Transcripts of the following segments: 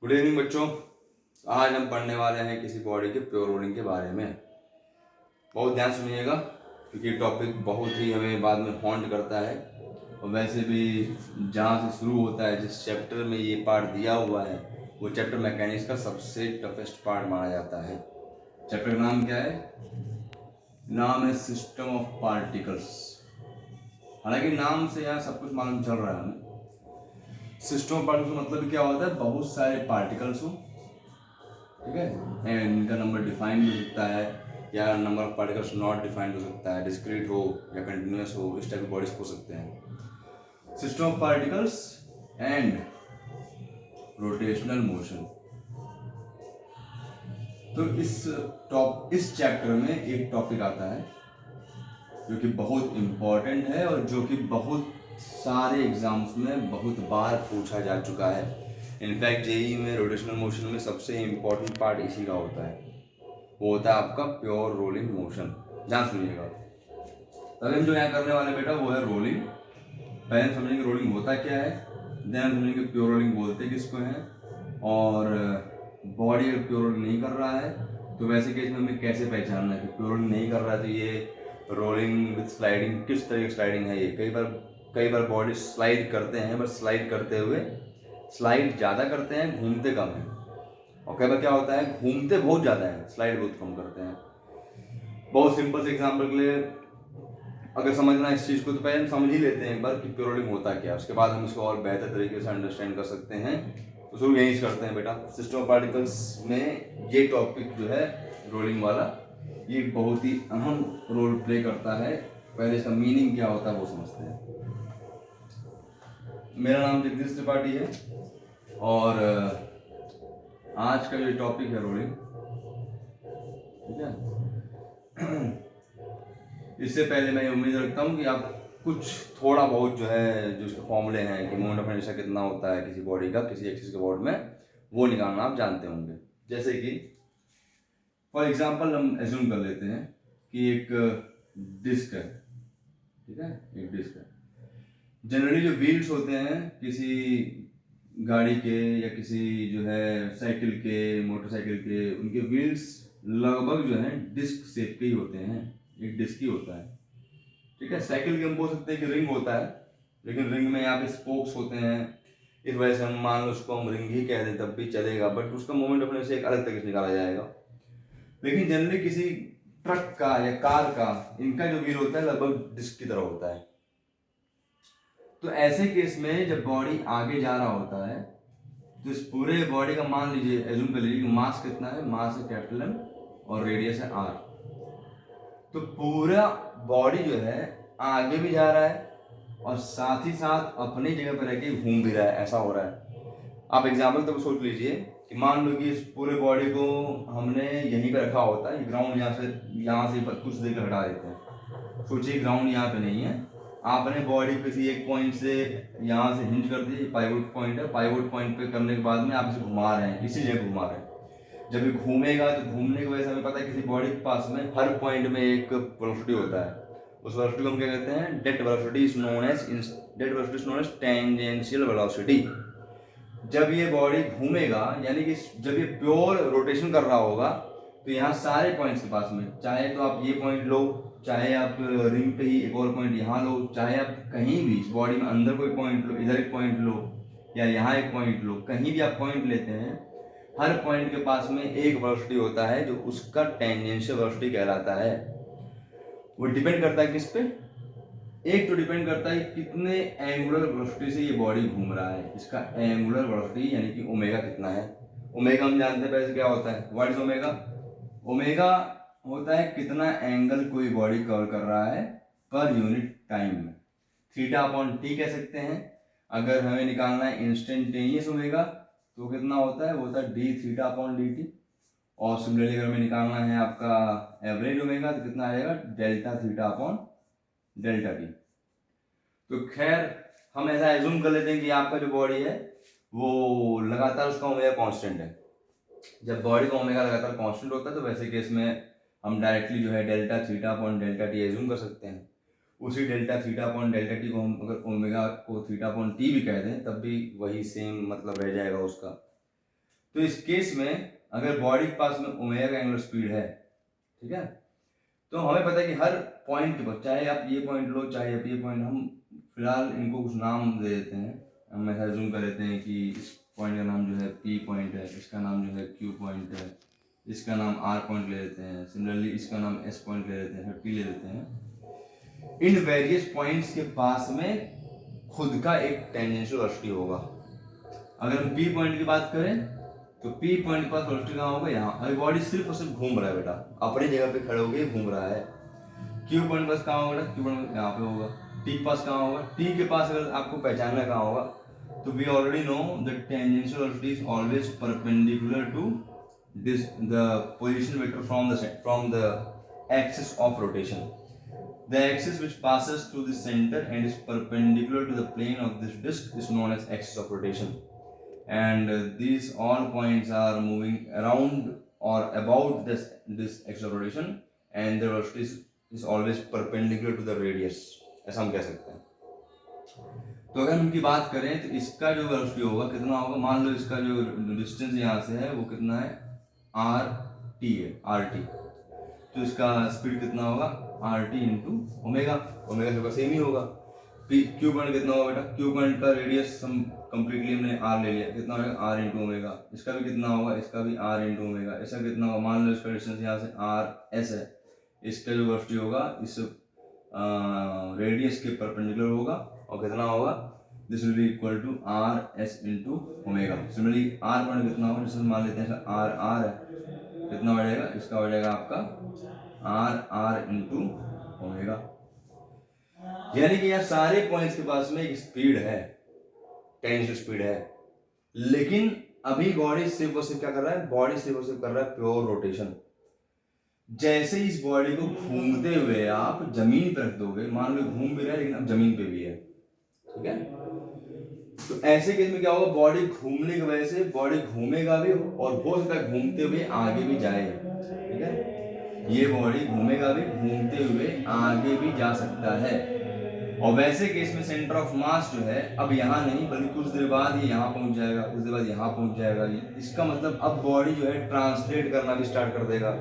Good evening बच्चों। आज हम पढ़ने वाले हैं किसी बॉडी के प्योर रोलिंग के बारे में। बहुत ध्यान सुनिएगा क्योंकि ये टॉपिक बहुत ही हमें बाद में हॉन्ट करता है। और वैसे भी जहाँ से शुरू होता है, जिस चैप्टर में ये पार्ट दिया हुआ है, वो चैप्टर मैकेनिक्स का सबसे टफेस्ट पार्ट माना जाता है। चैप्टर का नाम क्या है? नाम है सिस्टम ऑफ पार्टिकल्स। हालांकि नाम से यहाँ सब कुछ मालूम चल रहा है हमें। सिस्टम ऑफ पार्टिकल्स मतलब क्या होता है? बहुत सारे पार्टिकल्स हो, ठीक है, एंड इनका नंबर डिफाइन हो सकता है या number of particles not defined हो सकता है, डिस्क्रीट हो या कंटिन्यूस हो, इस टाइप के बॉडीज हो सकते हैं। System of particles and rotational motion. तो इस चैप्टर में एक टॉपिक आता है जो कि बहुत इम्पोर्टेंट है और जो कि बहुत सारे एग्जाम्स में बहुत बार पूछा जा चुका है। इनफैक्ट जेईई में रोटेशनल मोशन में सबसे इम्पोर्टेंट पार्ट इसी का होता है, वो होता है आपका प्योर रोलिंग मोशन। ध्यान सुनिएगा। तभी हम जो यहाँ करने वाले बेटा वो है रोलिंग। पहले समझेंगे रोलिंग होता क्या है, देन समझेंगे प्योर रोलिंग बोलते किसको हैं, और बॉडी अगर प्योर रोलिंग नहीं कर रहा है तो वैसे केस में हमें कैसे पहचानना है कि प्योर रोलिंग नहीं कर रहा है तो ये रोलिंग विद स्लाइडिंग किस तरह की स्लाइडिंग है। ये कई बार बॉडी स्लाइड करते हैं, बस स्लाइड करते हुए स्लाइड ज़्यादा करते हैं, घूमते कम है। और कई बार क्या होता है, घूमते बहुत ज़्यादा है, स्लाइड बहुत कम करते हैं। बहुत सिंपल से एग्जांपल के लिए अगर समझना है इस चीज़ को तो पहले हम समझ ही लेते हैं एक बार कि प्योर रोलिंग होता क्या है, उसके बाद हम इसको और बेहतर तरीके से अंडरस्टैंड कर सकते हैं। तो शुरू यहीं से करते हैं बेटा। सिस्टम ऑफ पार्टिकल्स में ये टॉपिक जो है रोलिंग वाला, ये बहुत ही अहम रोल प्ले करता है। पहले इसका मीनिंग क्या होता है वो समझते हैं। मेरा नाम जगदीश त्रिपाठी है और आज का जो टॉपिक है रोलिंग, ठीक है। इससे पहले मैं उम्मीद रखता हूँ कि आप कुछ थोड़ा बहुत जो है जो उसके फॉर्मूले हैं कि मोमेंट ऑफ इनर्शिया कितना होता है किसी बॉडी का किसी एक्सिस के बॉडी में, वो निकालना आप जानते होंगे। जैसे कि फॉर एग्जांपल हम एज्यूम कर लेते हैं कि एक डिस्क है, ठीक है, एक डिस्क है। जनरली जो व्हील्स होते हैं किसी गाड़ी के या किसी जो है साइकिल के, मोटरसाइकिल के, उनके व्हील्स लगभग जो है डिस्क शेप के ही होते हैं, एक डिस्क ही होता है, ठीक है। साइकिल के हम बोल सकते हैं कि रिंग होता है, लेकिन रिंग में यहाँ पे स्पोक्स होते हैं, इस वजह से हम मान लो उसको हम रिंग ही कह दें तब भी चलेगा, बट उसका मोमेंट अपने से एक अलग तरीके से निकाला जाएगा। लेकिन जनरली किसी ट्रक का या कार का इनका जो व्हील होता है लगभग डिस्क की तरह होता है। तो ऐसे केस में जब बॉडी आगे जा रहा होता है तो इस पूरे बॉडी का मान लीजिए, एज्यूम कर लीजिए कि मास कितना है, मास है कैपिटल एम और रेडियस है आर। तो पूरा बॉडी जो है आगे भी जा रहा है और साथ ही साथ अपनी जगह पर रह के घूम भी रहा है, ऐसा हो रहा है। आप एग्जाम्पल तो सोच लीजिए कि मान लो कि इस पूरे बॉडी को हमने यहीं पे रखा होता है, ग्राउंड यहाँ से कुछ देर हटा देते हैं। सोचिए ग्राउंड यहाँ पे नहीं है, आपने बॉडी किसी एक पॉइंट से यहाँ से हिंज कर दी, पाइवोट पॉइंट है, पाइवोट पॉइंट पे करने के बाद में आप इसे घुमा रहे हैं, इसी जगह घुमा रहे हैं। जब ये घूमेगा तो घूमने की वजह से हमें पता है किसी बॉडी के पास में हर पॉइंट में एक वेलोसिटी होता है। उस वेलोसिटी को हम क्या कहते हैं? That velocity is known as tangential velocity. जब ये बॉडी घूमेगा यानी कि जब ये प्योर रोटेशन कर रहा होगा तो यहाँ सारे पॉइंट्स के पास में, चाहे तो आप ये पॉइंट लो, चाहे आप रिंग पे ही एक और पॉइंट यहाँ लो, चाहे आप कहीं भी इस बॉडी में अंदर कोई पॉइंट लो, इधर एक पॉइंट लो या यहाँ एक पॉइंट लो, कहीं भी आप पॉइंट लेते हैं, हर पॉइंट के पास में एक वेलोसिटी होता है जो उसका टेंजेंशियल वेलोसिटी कहलाता है। वो डिपेंड करता है किस पे? एक तो डिपेंड करता है कितने एंगुलर वेलोसिटी से ये बॉडी घूम रहा है, इसका एंगुलर वेलोसिटी यानी कि ओमेगा कितना है। ओमेगा हम जानते हैं वैसे क्या होता है, व्हाट इज ओमेगा? ओमेगा होता है कितना एंगल कोई बॉडी कवर कर रहा है पर यूनिट टाइम में। थीटा अपॉन टी कह सकते हैं। अगर हमें निकालना है इंस्टेंटेनियस ओमेगा तो कितना होता है, वो होता है D theta upon D T. और सिमिलरली अगर हमें निकालना है आपका एवरेज ओमेगा तो कितना आएगा, delta theta upon delta T. तो खैर हम ऐसा एज्यूम कर लेते हैं कि आपका जो बॉडी है वो लगातार उसका ओमेगा कांस्टेंट है। जब बॉडी का ओमेगा लगातार कांस्टेंट होता है तो वैसे केस में हम डायरेक्टली जो है delta theta upon delta T assume कर सकते हैं। उसी delta theta upon delta T को हम अगर ओमेगा को थीटा अपॉन टी भी कह दें तब भी वही सेम मतलब रह जाएगा उसका। तो इस केस में अगर बॉडी के पास में ओमेगा का एंगुलर स्पीड है, ठीक है, तो हमें पता है कि हर पॉइंट के पास, चाहे आप ये पॉइंट लो चाहे आप ये पॉइंट, हम फिलहाल इनको कुछ नाम दे देते हैं, हम ऐसा जूम कर लेते हैं कि इस पॉइंट का नाम जो है P पॉइंट है, इसका नाम जो है Q पॉइंट है, इसका नाम R पॉइंट ले लेते हैं, सिमिलरली इसका नाम S पॉइंट ले लेते हैं, फिर P ले लेते हैं। इन वेरियस पॉइंट्स के पास में खुद का एक टेंजेंशियल वेलोसिटी होगा। अगर हम P पॉइंट की बात करें तो P पॉइंट के पास वेलोसिटी कहाँ होगा, यहाँ। अभी बॉडी सिर्फ और सिर्फ घूम रहा है बेटा, अपनी जगह पे खड़े होके घूम रहा है। Q पॉइंट पास कहाँ होगा, Q पॉइंट यहाँ पे होगा। T के पास कहाँ होगा, T के पास अगर आपको पहचानना कहाँ होगा, तो we already know the tangential velocity is always perpendicular to this the position vector from the axis of rotation. The axis which passes through the center and is perpendicular to the plane of this disk is known as axis of rotation. And these all points are moving around or about this axis of rotation, and the velocity is always perpendicular to the radius. ऐसा हम कह सकते हैं। तो अगर हम इनकी बात करें तो इसका जो वेलोसिटी होगा कितना होगा, मान लो इसका जो डिस्टेंस यहाँ से है वो कितना है, RT है, RT। तो इसका स्पीड कितना होगा, RT इंटू ओमेगा, ओमेगा के पास सेम ही होगा। Q पॉइंट कितना होगा बेटा, Q पॉइंट का रेडियस हम कंप्लीटली हमने R ले लिया, कितना होगा R इंटू ओमेगा। इसका भी कितना होगा, इसका भी R इंटू ओमेगा। इसका कितना होगा, मान लो इसका डिस्टेंस यहाँ से RS है, इसका जो वेलोसिटी होगा इस रेडियस के परपेंडिकुलर होगा और कितना होगा, this will be equal to RS into omega. Similarly R point कितना होगा, जैसे मान लेते हैं R है, कितना हो जाएगा, इसका हो जाएगा आपका R इंटू ओमेगा। यानी कि यहाँ सारे पॉइंट्स के पास में एक स्पीड है, टेंजेंशियल स्पीड है, लेकिन अभी बॉडी सिर्फ और सिर्फ क्या कर रहा है, बॉडी सिर्फ और सिर्फ कर रहा है प्योर रोटेशन। जैसे इस बॉडी को घूमते हुए आप जमीन पर रख दोगे, मान लो घूम भी रहा है लेकिन अब जमीन पे भी है, ठीक है, तो ऐसे केस में क्या होगा, बॉडी घूमने की वजह से बॉडी घूमेगा भी और हो सकता है घूमते हुए आगे भी जाए, ठीक है, ये बॉडी घूमेगा भी, घूमते हुए आगे भी जा सकता है। और वैसे केस में सेंटर ऑफ मास जो है अब यहाँ नहीं बल्कि कुछ देर बाद ये यहाँ पहुंच जाएगा, कुछ देर बाद यहाँ पहुंच जाएगा। इसका मतलब अब बॉडी जो है ट्रांसलेट करना भी स्टार्ट कर देगा।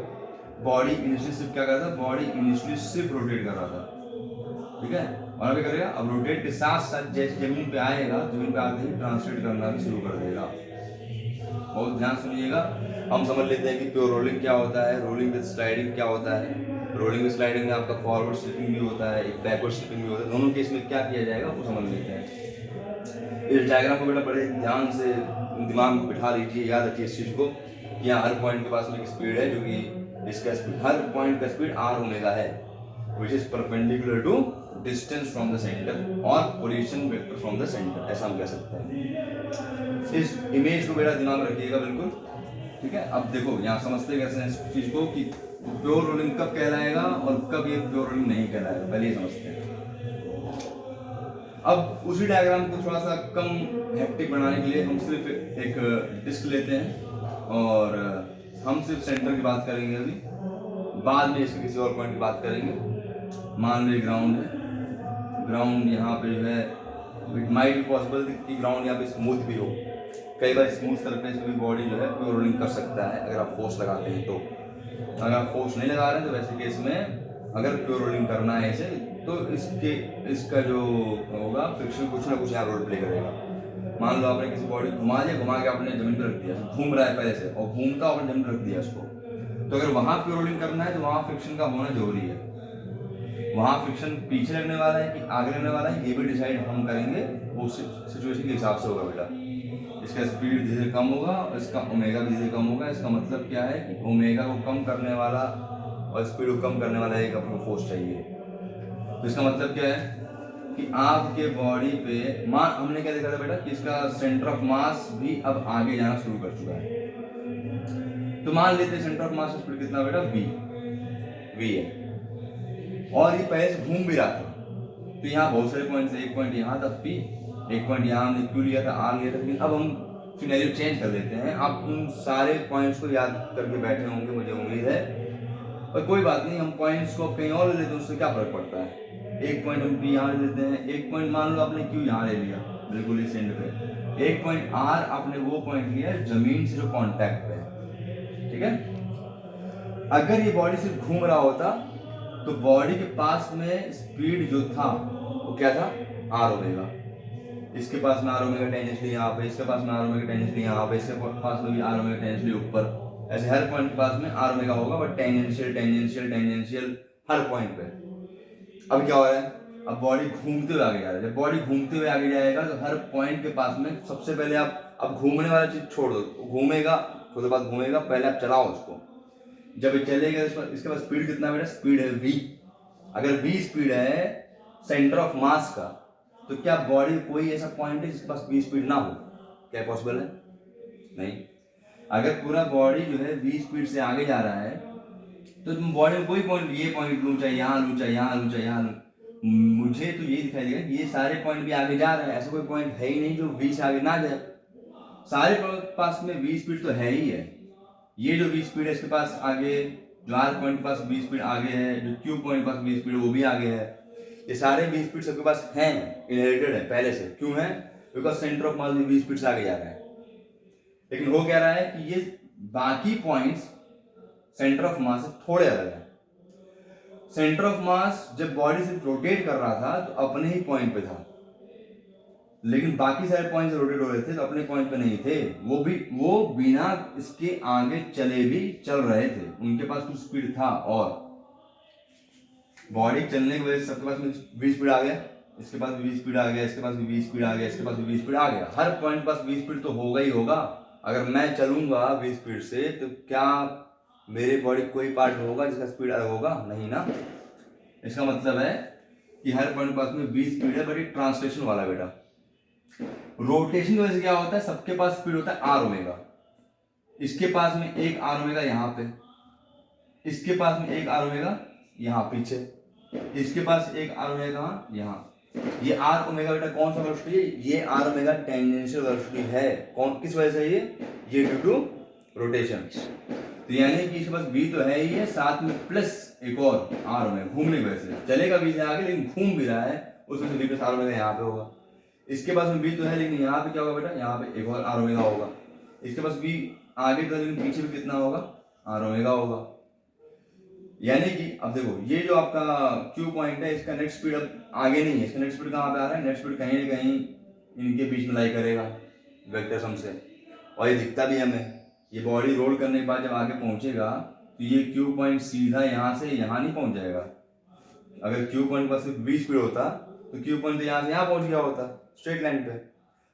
बॉडी इनिशियली सिर्फ क्या कर रहा था, बॉडी इनिशियली सिर्फ रोटेट कर रहा था, ठीक है, और अभी करेगा, अब रोटेट के साथ साथ जैसे जमीन पे आएगा, जमीन पे आते ही ट्रांसलेट करना भी शुरू कर देगा। बहुत ध्यान सुनिएगा, हम समझ लेते हैं कि प्योर रोलिंग क्या होता है, रोलिंग विद स्लाइडिंग क्या होता है। रोलिंग विद स्लाइडिंग में आपका फॉरवर्ड स्लिपिंग भी होता है, एक बैकवर्ड स्लिपिंग भी होता है। दोनों केस में क्या किया जाएगा वो समझ लेते हैं। इस डायग्राम को बेटा बड़े ध्यान से दिमाग में बिठा लीजिए, याद रखिए इस चीज को, यहाँ हर पॉइंट के पास में एक स्पीड है, जो कि इसका स्पीड, हर पॉइंट का स्पीड R ओमेगा है, which is perpendicular to distance from the center और position vector from the center, ऐसा हम कह सकते हैं। इस इमेज को मेरा दिमाग रखिएगा बिल्कुल, ठीक है। अब देखो यहाँ समझते कैसे हैं इस चीज को कि प्योर रोलिंग कब कहलाएगा और कब ये प्योर रोलिंग नहीं कहलाएगा, पहले ये समझते हैं। अब उसी डायग्राम को थोड़ा सा कम हेक्टिक बनाने के लिए हम सिर्फ एक डिस्क लेते हैं और हम सिर्फ सेंटर की बात करेंगे अभी, बाद में इसके किसी और पॉइंट की बात करेंगे। मान लो ग्राउंड है, ग्राउंड यहाँ पे जो है, इट माइट बी पॉसिबल कि ग्राउंड यहाँ पे स्मूथ भी हो, कई बार स्मूथ सरफेस पे भी बॉडी जो है प्योर रोलिंग कर सकता है अगर आप फोर्स लगाते हैं। तो अगर आप फोर्स नहीं लगा रहे हैं तो वैसे केस में अगर प्योर रोलिंग करना है इसे, तो इसका जो होगा फ्रिक्शन कुछ ना कुछ यहाँ रोल प्ले करेगा। मान लो आपने किसी बॉडी घुमा के आपने जमीन पर रख दिया, घूम रहा है पहले से और घूमता आपने जमीन पर रख दिया उसको, तो अगर वहां प्योर रोलिंग करना है तो वहां फ्रिक्शन का होना जरूरी है। वहां फ्रिक्शन पीछे लगने वाला है कि आगे लगने वाला है, ये भी डिसाइड हम करेंगे वो सिचुएशन के हिसाब से होगा बेटा। इसका स्पीड धीरे कम होगा और इसका ओमेगा भी धीरे कम होगा। इसका मतलब क्या है कि ओमेगा को कम करने वाला और स्पीड को कम करने वाला एक आपको फोर्स चाहिए। तो इसका मतलब क्या है कि आपके बॉडी पे हमने क्या देखा था बेटा कि इसका सेंटर ऑफ मास भी अब आगे जाना शुरू कर चुका है। तो मान लेते हैं सेंटर ऑफ मास स्पीड कितना बेटा, v है, और ये पहले से घूम भी रहा था। तो यहाँ बहुत सारे पॉइंट्स, एक पॉइंट यहाँ था P, एक पॉइंट यहाँ हमने Q लिया था, R लिया था, लेकिन अब हम सिनेरियो चेंज कर देते हैं। आप उन सारे पॉइंट्स को याद करके बैठे होंगे मुझे उम्मीद है, और कोई बात नहीं, हम पॉइंट्स को कहीं और ले लेते हैं, उससे क्या फर्क पड़ता है। एक पॉइंट हम P यहाँ ले लेते हैं, एक पॉइंट मान लो आपने Q यहाँ ले लिया बिल्कुल इस एंड पे, एक पॉइंट आर आपने वो पॉइंट लिया जमीन से जो कांटेक्ट पे है, ठीक है। अगर ये बॉडी सिर्फ घूम रहा होता तो बॉडी के पास में स्पीड जो था वो क्या था, आर ओमेगा। इसके पास में आर ओमेगा टेंजेंशियली यहाँ पे, इसके पास में आर ओमेगा टेंजेंशियली यहाँ पे, इसके पास में भी आर ओमेगा टेंजेंशियली ऊपर, ऐसे हर पॉइंट के पास में आर ओमेगा होगा, but tangential tangential tangential her point पे। अब क्या हो रहा है, अब बॉडी घूमते हुए आगे जा रहा है। जब बॉडी घूमते हुए आगे जाएगा तो हर पॉइंट के पास में सबसे पहले आप, अब घूमने वाला चीज छोड़ दो, घूमेगा थोड़ी बाद घूमेगा, पहले आप चलाओ उसको। जब ये चलेगा इसके बाद स्पीड कितना बेटा, स्पीड है v। अगर v स्पीड है सेंटर ऑफ मास का, तो क्या बॉडी कोई ऐसा पॉइंट है जिसके पास v स्पीड ना हो? क्या पॉसिबल है? नहीं। अगर पूरा बॉडी जो है v स्पीड से आगे जा रहा है तो तुम बॉडी में कोई पॉइंट, ये पॉइंट लूँ चाहे यहाँ लूँ चाहे यहाँ लूँ चाहे यहाँ लूँ, मुझे तो ये दिखाई देगा कि ये सारे पॉइंट भी आगे जा रहे हैं। ऐसा कोई पॉइंट है ही नहीं जो v से आगे ना जाए। सारे पास में v स्पीड तो है ही है। ये जो v स्पीड है इसके पास आगे, जो r पॉइंट के पास v स्पीड आगे है, जो q पॉइंट के पास v स्पीड वो भी आगे है। ये सारे v स्पीड सबके पास हैं, इनहेरिटेड है पहले से। क्यों है? Because centre of mass v speed से आगे जा रहा है। लेकिन हो क्या रहा है कि ये बाकी पॉइंट्स सेंटर ऑफ मास से थोड़े अलग है। सेंटर ऑफ मास जब बॉडी से रोटेट कर रहा था तो अपने ही पॉइंट पे था, लेकिन बाकी सारे पॉइंट्स रोटेट हो रहे थे तो अपने पॉइंट पे नहीं थे। वो बिना इसके आगे चले भी चल रहे थे, उनके पास कुछ स्पीड था। और बॉडी चलने की वजह से सबके पास में v स्पीड आ गया, इसके पास v स्पीड आ गया, इसके पास v स्पीड आ गया, इसके पास v स्पीड आ गया। हर पॉइंट पास v स्पीड तो होगा ही होगा। अगर मैं चलूंगा v स्पीड से तो क्या मेरे बॉडी कोई पार्ट होगा जिसका स्पीड अलग होगा? नहीं ना। इसका मतलब है कि हर पॉइंट पास में v स्पीड है, बट ये ट्रांसलेशन वाला बेटा। रोटेशन की वजह से क्या होता है, सबके पास स्पीड होता है आर ओमेगा। इसके पास में एक आर ओमेगा यहाँ पे, इसके पास में एक आर ओमेगा यहाँ पीछे, इसके पास एक आर ओमेगा यहाँ। ये आर ओमेगा बेटा कौन सा वेलोसिटी है? ये आर ओमेगा टेंजेंशियल वेलोसिटी है। कौन, किस वजह से? ये ड्यू टू रोटेशन। तो यानी कि इसके पास v तो है ही है, साथ में प्लस एक और आर ओमेगा घूमने की वजह से। चलेगा v से आगे लेकिन घूम भी रहा है, उस वजह से v प्लस आर ओमेगा यहाँ पे होगा। इसके पास में v तो है लेकिन यहाँ पे क्या होगा बेटा, यहाँ पे एक और आर ओमेगा होगा। इसके पास v आगे तो लेकिन पीछे भी कितना होगा, आर ओमेगा होगा। यानी कि अब देखो, ये जो आपका Q पॉइंट है इसका नेट स्पीड अब आगे नहीं है, इसका नेट स्पीड कहाँ पे आ रहा है? नेट स्पीड कहीं ना कहीं इनके बीच में लाई करेगा वेक्टर सम से, और ये दिखता भी हमें। ये बॉडी रोल करने के बाद जब आगे पहुंचेगा तो ये Q पॉइंट सीधा यहाँ से यहाँ नहीं पहुंच जाएगा। अगर Q पॉइंट पर सिर्फ v स्पीड होता तो Q पॉइंट तो यहाँ से यहाँ पहुंच गया होता स्ट्रेट लाइन पे।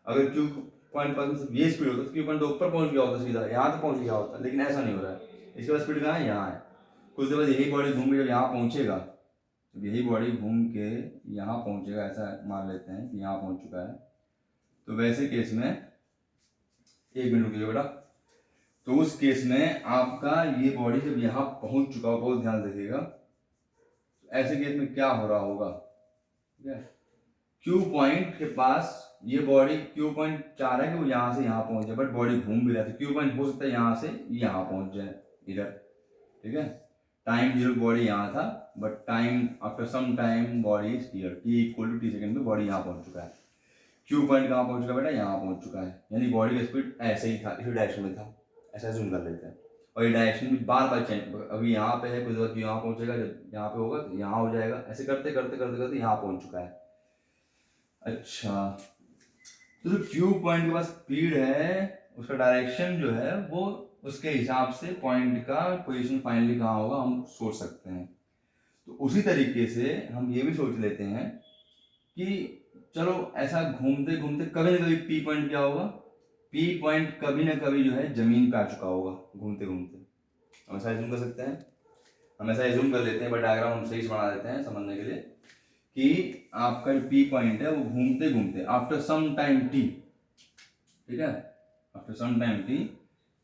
अगर Q पॉइंट पर सिर्फ v स्पीड होता तो Q पॉइंट तो ऊपर पहुंच गया होता, सीधा यहाँ तक पहुंच गया होता। लेकिन ऐसा नहीं हो रहा है, इसके बाद स्पीड कहाँ है? यहाँ है। कुछ देर बाद यही बॉडी घूम के जब यहाँ पहुंचेगा, जब यही बॉडी घूम के यहाँ पहुंचेगा, ऐसा मान लेते हैं कि यहाँ पहुंच चुका है, तो वैसे केस में, एक मिनट रुकिए बेटा, तो उस केस में आपका ये बॉडी जब यहाँ पहुंच चुका होगा, बहुत ध्यान रखिएगा, ऐसे केस में क्या हो रहा होगा? ठीक है, Q पॉइंट के पास ये बॉडी, Q पॉइंट चाह रहा है कि वो यहाँ से यहाँ पहुंच जाए, बट बॉडी घूम भी रहा है, तो Q पॉइंट हो सकता है यहाँ से यहाँ पहुंच जाए इधर। ठीक है, टाइम जीरो बॉडी यहाँ था, but time after some time body is here, t equal to t second में बॉडी यहाँ पहुंच चुका है। Q पॉइंट कहाँ पहुंच चुका बेटा? यहाँ पहुंच चुका है। यानी बॉडी का स्पीड ऐसे ही था, इसी डायरेक्शन में था, ऐसा जूम कर लेते हैं। और ये डायरेक्शन भी बार बार चेंज, अभी यहाँ पे है, कुछ वक्त यहाँ पहुंचेगा, जब यहाँ पे होगा तो यहाँ हो जाएगा, ऐसे करते करते करते करते यहाँ पहुंच चुका है। अच्छा, तो जो Q पॉइंट के पास स्पीड है, उसका डायरेक्शन जो है वो उसके हिसाब से पॉइंट का पोजीशन फाइनली कहाँ होगा हम सोच सकते हैं। तो उसी तरीके से हम ये भी सोच लेते हैं कि चलो ऐसा घूमते घूमते कभी ना कभी P पॉइंट क्या होगा, P पॉइंट कभी ना कभी जो है जमीन पे आ चुका होगा घूमते घूमते। हम ऐसा एज्यूम कर सकते हैं, हम ऐसा एज्यूम कर लेते हैं, बट डायग्राम हम सही से बना देते हैं समझने के लिए, कि आपका जो P पॉइंट है वो घूमते घूमते आफ्टर सम टाइम t, ठीक है, after some time t,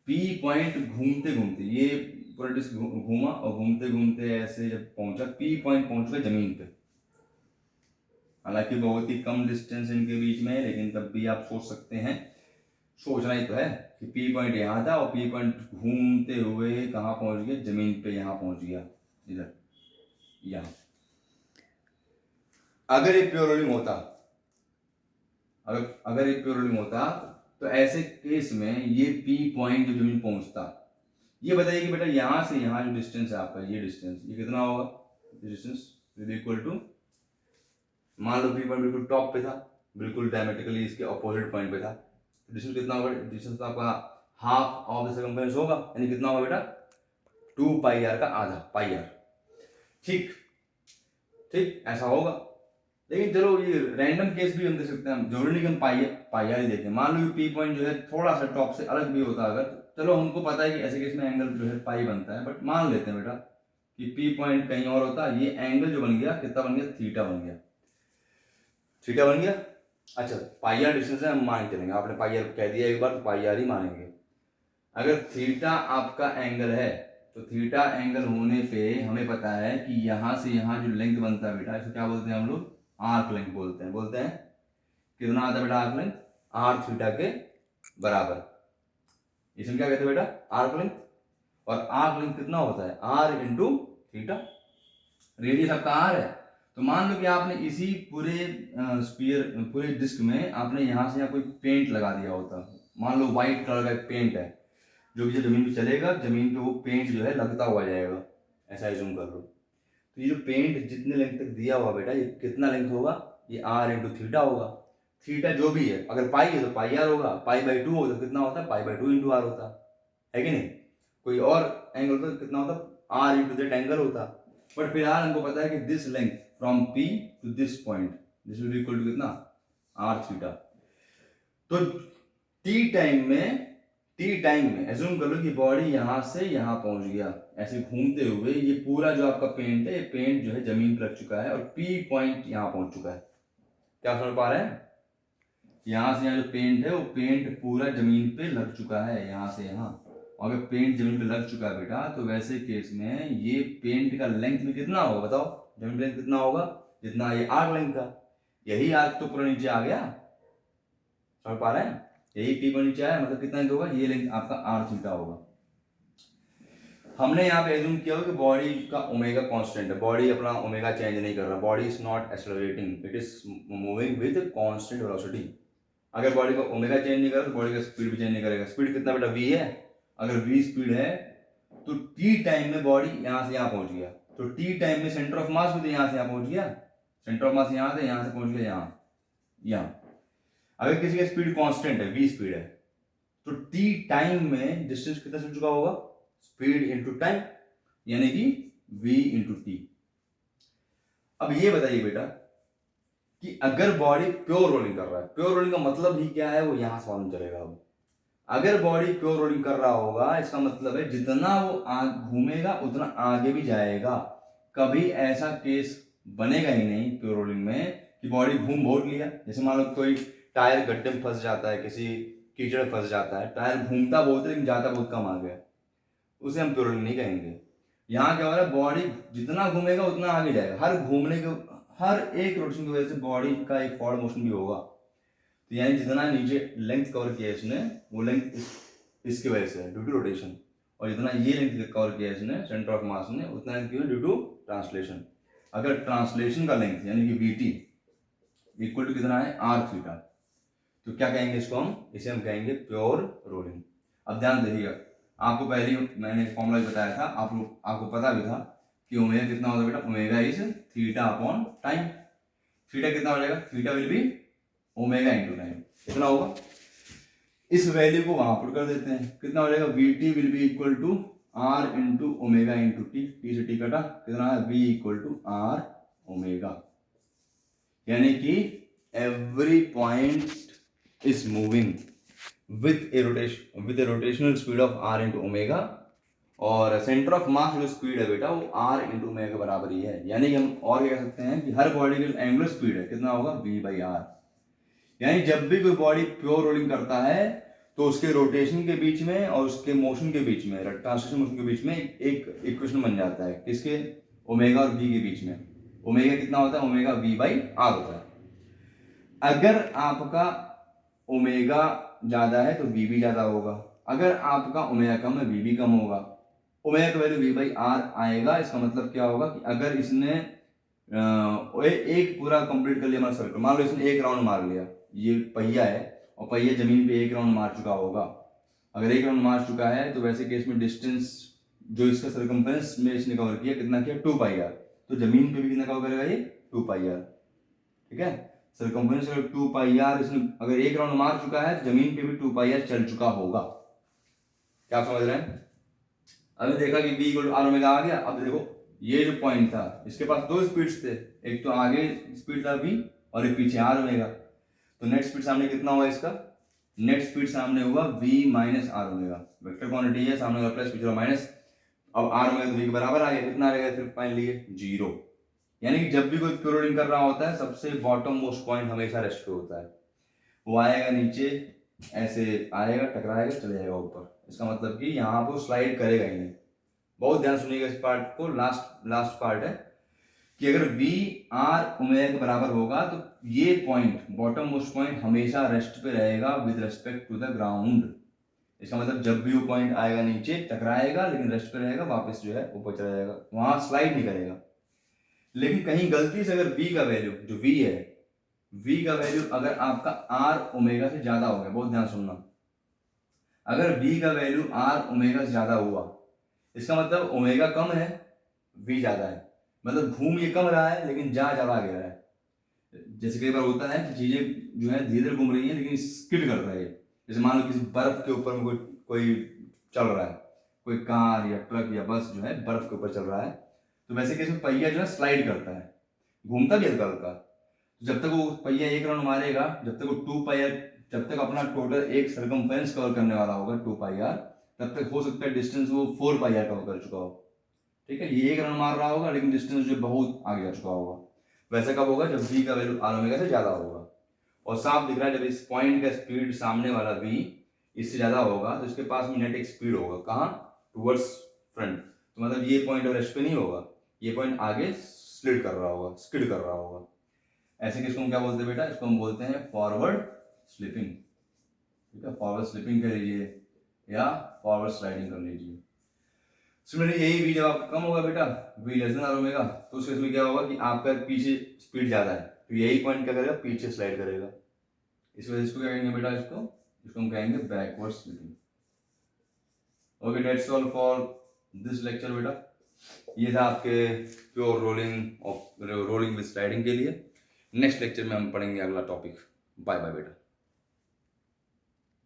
P point घूमते घूमते ये पूरा डिस्क घूमा और घूमते घूमते ऐसे जब पहुंचा, P पॉइंट पहुंच गया जमीन पे। हालांकि बहुत ही कम डिस्टेंस इनके बीच में है, लेकिन तब भी आप सोच सकते हैं, सोचना ही तो है कि P पॉइंट यहाँ था और P पॉइंट घूमते हुए कहाँ पहुंच गया? जमीन पे यहाँ पहुंच गया, इधर यहाँ। अगर ये प्योर रोलिंग होता, अगर ये प्योर रोलिंग होता तो ऐसे केस में ये P पॉइंट जो जमीन पहुंचता, ये बताइए कि बेटा यहाँ से यहाँ जो डिस्टेंस है आपका, ये डिस्टेंस ये कितना होगा? डिस्टेंस विल इक्वल टू, मान लो P पॉइंट बिल्कुल टॉप पे था, बिल्कुल डायमेट्रिकली इसके अपोजिट पॉइंट पे था, डिस्टेंस कितना होगा? डिस्टेंस तो आपका हाफ ऑफ द सर्कमफेरेंस होगा, यानी कितना होगा बेटा? 2 पाई आर का आधा, पाई आर। ठीक ठीक, ऐसा होगा। लेकिन चलो ये रैंडम केस भी हम देख सकते हैं, जरूरी नहीं कि हम पाई आर ही देखें। मान लो P पॉइंट जो है थोड़ा सा टॉप से अलग भी होता अगर, चलो हमको पता है कि ऐसे केस में एंगल जो है पाई बनता है, बट मान लेते हैं बेटा कि P पॉइंट कहीं और होता, ये एंगल जो बन गया कितना बन गया? थीटा बन गया, थीटा बन गया। अच्छा, पाई आर डिस्टेंस है, हम मान चलेंगे, आपने पाई आर कह दिया एक बार तो पाई आर ही मानेंगे। अगर थीटा आपका एंगल है तो थीटा एंगल होने पे हमें पता है कि यहाँ से यहाँ जो लेंथ बनता है बेटा, इसको क्या बोलते हैं हम लोग? आर्क लेंथ बोलते हैं। कितना आता है बेटा आर्क लेंथ? आर थीटा के बराबर। इसमें क्या कहते हैं बेटा? Arc length. और आर्क लेंथ कितना होता है? R into theta. रेडियस आपका आर है, तो मान लो कि आपने इसी पूरे स्फीयर, पूरे डिस्क में आपने यहाँ से यहाँ कोई पेंट लगा दिया होता, मान लो व्हाइट कलर का एक पेंट है जो कि जमीन पे चलेगा, जमीन पे वो पेंट जो है लगता हुआ जाएगा, ऐसा एज्यूम कर लो। तो ये जो पेंट जितने लेंथ तक दिया हुआ बेटा, ये कितना लेंथ होगा? ये आर इंटू थीटा होगा। थीटा जो भी है, अगर पाई है तो पाई आर होगा, पाई बाई 2 होगा तो कितना होता है? पाई बाई 2 इंटू आर होता है कि नहीं? कोई और एंगल होता तो कितना होता? आर इंटू दैट एंगल होता। बट फिलहाल हमको पता है कि this length from P to this point, this will be equal to कितना? R theta. तो टी टाइम में एज्यूम कर लो कि बॉडी यहां से यहां पहुंच गया, ऐसे घूमते हुए ये पूरा जो आपका पेंट है, ये पेंट जो है जमीन पर लग चुका है और P पॉइंट यहां पहुंच चुका है। क्या समझ पा रहे हैं? यहां से यहाँ जो पेंट है वो पेंट पूरा जमीन पे लग चुका है, यहां से यहां। अगर पेंट जमीन पे लग चुका है बेटा, तो वैसे केस में ये पेंट का लेंथ में कितना होगा बताओ? जमीन लेंथ कितना होगा? जितना ये आर्क लेंथ था, यही आर्क तो पूरा नीचे आ गया। समझ पा रहे हैं? यही P पर नीचे आया, मतलब कितना लेंथ होगा? ये लेंथ आपका आर थीटा होगा। हमने यहाँ पे एज्यूम किया कि बॉडी का ओमेगा कांस्टेंट है, बॉडी अपना ओमेगा चेंज नहीं कर रहा, body is not accelerating, it is moving with constant velocity. अगर बॉडी का ओमेगा चेंज नहीं कर रहा तो बॉडी का स्पीड भी चेंज नहीं करेगा। स्पीड कितना बेटा? v है। अगर v स्पीड है तो t टाइम में बॉडी यहाँ से यहाँ पहुंच गया, तो t टाइम में सेंटर ऑफ मास भी तो यहाँ से यहाँ पहुंच गया, सेंटर ऑफ मास यहाँ से पहुंच गया यहाँ। अगर किसी का स्पीड कांस्टेंट है, v स्पीड है, तो t टाइम में डिस्टेंस कितना चल चुका होगा? स्पीड इंटू टाइम, यानी कि v इंटू टी। अब ये बताइए बेटा कि अगर बॉडी प्योर रोलिंग कर रहा है, प्योर रोलिंग का मतलब ही क्या है वो यहां से मालूम चलेगा। अब अगर बॉडी प्योर रोलिंग कर रहा होगा, इसका मतलब है जितना वो घूमेगा उतना आगे भी जाएगा। कभी ऐसा केस बनेगा ही नहीं प्योर रोलिंग में कि बॉडी घूम बहुत लिया, जैसे मान लो कोई टायर गड्ढे में फंस जाता है, किसी कीचड़ फंस जाता है, टायर घूमता बहुत है लेकिन जाता बहुत कम आ गया, उसे हम प्योर रोलिंग नहीं कहेंगे। यहाँ क्या हो रहा है? बॉडी जितना घूमेगा उतना आगे जाएगा, हर घूमने के हर एक रोटेशन की वजह से बॉडी का एक फॉरवर्ड मोशन भी होगा। तो यानी जितना नीचे लेंथ कवर किया है इसने, वो लेंथ इसकी वजह से है ड्यू टू रोटेशन, और जितना ये लेंथ कवर किया है इसने सेंटर ऑफ मास ने, उतना लेंथ क्यों? Due to translation. अगर ट्रांसलेशन का लेंथ यानी कि VT इक्वल टू कितना है? आर थीटा, तो क्या कहेंगे इसको हम? इसे हम कहेंगे प्योर रोलिंग। अब ध्यान देखिएगा, आपको पहले ही मैंने फॉर्मूला बताया था, आपको पता भी था कि ओमेगा कितना होता है बेटा? Omega is theta upon time. Theta कितना हो जाएगा? Theta will be omega into time. कितना होगा? इस वैल्यू को वहां पुट कर देते हैं, कितना हो जाएगा? VT will be equal to R into omega into T, T से टी कटा, कितना है? V equal to R omega. यानी कि every point is moving with a rotational speed of r into omega, और सेंटर ऑफ मास जो speed है बेटा वो r इंटू ओमेगा के बराबर ही है। यानी कि हम और क्या कह सकते हैं कि हर बॉडी की एंगुलर स्पीड है कितना होगा? v by R. यानी जब भी कोई बॉडी प्योर रोलिंग करता है तो उसके रोटेशन के बीच में और उसके मोशन के बीच में, ट्रांसलेशन मोशन के बीच में एक इक्वेशन बन जाता है, किसके? ओमेगा और v के बीच में। ओमेगा कितना होता है? ओमेगा v बाई आर होता है। अगर आपका ओमेगा ज्यादा है तो v भी ज्यादा होगा, अगर आपका ओमेगा कम है v भी कम होगा। ओमेगा का वैल्यू v बाई आर आएगा। इसका मतलब क्या होगा कि अगर इसने एक पूरा कंप्लीट कर लिया हमारा सर्कल, मान लो इसने एक राउंड मार लिया, ये पहिया है और पहिया जमीन पे एक राउंड मार चुका होगा। अगर एक राउंड मार चुका है तो वैसे केस में डिस्टेंस जो इसका सर्कम्फ्रेंस में इसने कवर किया कितना किया 2 पाई आर, तो जमीन पे भी कितना कवर करेगा ये 2 पाई आर। ठीक है, सर्कम्फ्रेंस अगर 2 पाई आर इसने अगर एक राउंड मार चुका है तो जमीन पे भी 2 पाई आर चल चुका होगा। क्या आप समझ रहे हैं? अभी देखा कि v इक्वल आर ओमेगा आ गया। अब देखो ये जो पॉइंट था इसके पास दो स्पीड्स थे, एक तो आगे स्पीड था v और एक पीछे आर ओमेगा। तो नेट स्पीड सामने कितना हुआ इसका? नेट स्पीड सामने हुआ v minus R omega. Vector quantity है, सामने वाला प्लस पीछे वाला माइनस। अब आर ओमेगा तो v के बराबर आ गया, कितना आ गया फिर फाइनली 0। यानी कि जब भी कोई प्योर रोलिंग कर रहा होता है सबसे बॉटम मोस्ट पॉइंट हमेशा रेस्ट पे होता है। वो आएगा नीचे, ऐसे आएगा, टकराएगा, चले जाएगा ऊपर। इसका मतलब कि यहाँ पर स्लाइड करेगा ही नहीं। बहुत ध्यान सुनिएगा इस पार्ट को, लास्ट पार्ट है कि अगर v आर ओमेगा के बराबर होगा तो ये पॉइंट बॉटम मोस्ट पॉइंट हमेशा रेस्ट पे रहेगा with respect to the ground. इसका मतलब जब भी वो पॉइंट आएगा नीचे टकराएगा लेकिन रेस्ट पे रहेगा, वापस जो है ऊपर चला जाएगा, वहां स्लाइड नहीं करेगा। लेकिन कहीं गलती से अगर v का वैल्यू जो v है, v का वैल्यू अगर आपका आर ओमेगा से ज्यादा हो गया, बहुत ध्यान सुनना, अगर v का वैल्यू आर ओमेगा से ज्यादा हुआ इसका मतलब ओमेगा कम है v ज्यादा है, मतलब घूम ये कम रहा है लेकिन जा ज्यादा गया है। जैसे कई बार होता है कि चीजें जो है धीरे धीरे घूम रही है लेकिन स्किड कर रही है। जैसे मान लो किसी बर्फ के ऊपर में कोई चल रहा है, कोई कार या ट्रक या बस जो है बर्फ के ऊपर चल रहा है, तो वैसे केस में पहिया जो है स्लाइड करता है, घूमता भी हल्का हल्का। जब तक वो पहिया एक राउंड मारेगा, जब तक वो 2 पाई आर, जब तक अपना टोटल एक सर्कमफेरेंस कवर करने वाला होगा 2 पाई आर, तब तक हो सकता है डिस्टेंस वो 4 पाई आर कवर कर चुका हो। ठीक है, ये एक राउंड मार रहा होगा लेकिन डिस्टेंस जो बहुत आगे जा चुका होगा। वैसा कब होगा? जब v का वैल्यू आर ओमेगा से ज्यादा होगा। और साफ दिख रहा है जब इस पॉइंट का स्पीड सामने वाला v इससे ज्यादा होगा तो इसके पास में नेट एक स्पीड होगा, कहाँ? Towards front. तो मतलब ये पॉइंट रेस्ट पे नहीं होगा, ये पॉइंट आगे स्लिड कर रहा होगा, स्किड कर रहा होगा। ऐसे किसको हम क्या बोलते हैं बेटा? इसको हम बोलते हैं फॉरवर्ड स्लिपिंग। ठीक है, फॉरवर्ड स्लिपिंग कर लीजिए या फॉरवर्ड स्लाइडिंग कर लीजिए। सिमिलरली यही v जब आपका कम होगा बेटा, v less than R omega, तो उस केस में क्या होगा कि आपका पीछे स्पीड ज्यादा है तो यही पॉइंट क्या करेगा? पीछे स्लाइड करेगा। इस वजह से इसको क्या कहेंगे बेटा? इसको हम कहेंगे backward slipping. Okay, that's all for this lecture बेटा। ये था आपके प्योर रोलिंग विद स्लाइडिंग के लिए। नेक्स्ट लेक्चर में हम पढ़ेंगे अगला टॉपिक। बाय बाय बेटा।